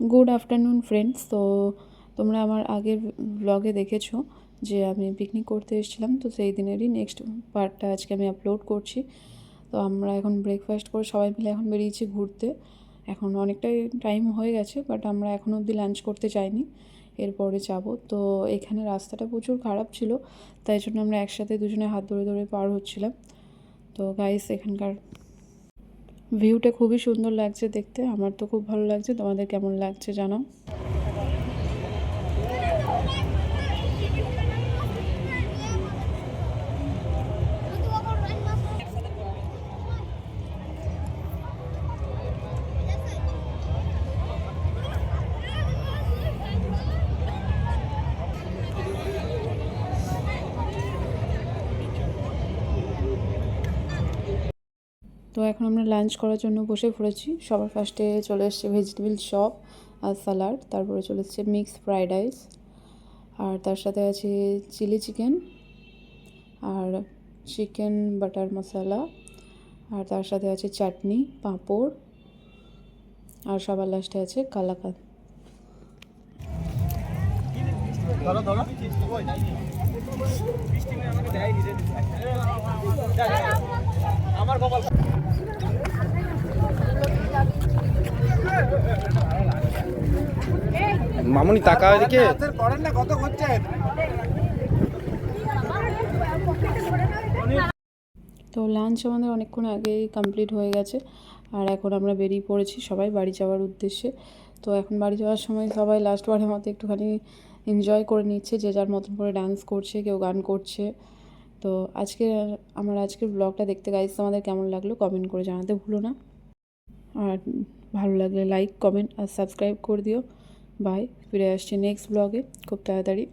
Good afternoon friends. তো তোমরা আমার আগের ব্লগে দেখেছো যে আমি পিকনিক করতে এসেছিলাম, তো সেই দিনেরই নেক্সট পার্টটা আজকে আমি আপলোড করছি। তো আমরা এখন ব্রেকফাস্ট করে সবাই মিলে এখন বেরিয়েছি ঘুরতে। এখন অনেকটাই টাইম হয়ে গেছে, বাট আমরা এখনও অবধি লাঞ্চ করতে যাইনি, এরপরে যাব। তো এখানে রাস্তাটা প্রচুর খারাপ ছিল, তাই জন্য আমরা একসাথে দুজনে হাত ধরে ধরে পার হচ্ছিলাম। তো গাইস, এখানকার ভিউটা খুবই সুন্দর লাগছে দেখতে, আমার তো খুব ভালো লাগছে। তোমাদের কেমন লাগছে জানাও। তো এখন আমরা লাঞ্চ করার জন্য বসে পড়েছি। সবার ফার্স্টে চলে এসছে ভেজিটেবল চপ আর স্যালাড, তারপরে চলে এসছে মিক্স ফ্রাইড রাইস, আর তার সাথে আছে চিলি চিকেন আর চিকেন বাটার মশলা, আর তার সাথে আছে চাটনি, পাঁপড়, আর সবার লাস্টে আছে কালাকাঁদ। মামুনি টাকা এদিকে তো লাঞ্চ আমাদের অনেকক্ষণ আগেই কমপ্লিট হয়ে গেছে, আর এখন আমরা বেরিয়ে পড়েছি সবাই বাড়ি যাওয়ার উদ্দেশ্যে। তো এখন বাড়ি যাওয়ার সময় সবাই লাস্টবারের মতো একটুখানি এনজয় করে নিচ্ছে, যে যার মতন করে ডান্স করছে, কেউ গান করছে। তো আজকের ব্লগটা দেখতে গাইস আমাদের কেমন লাগলো কমেন্ট করে জানাতে ভুলো না, আর ভালো লাগলে লাইক, কমেন্ট আর সাবস্ক্রাইব করে দিও। বাই, ফিরে আসছি নেক্সট ব্লগে খুব তাড়াতাড়ি।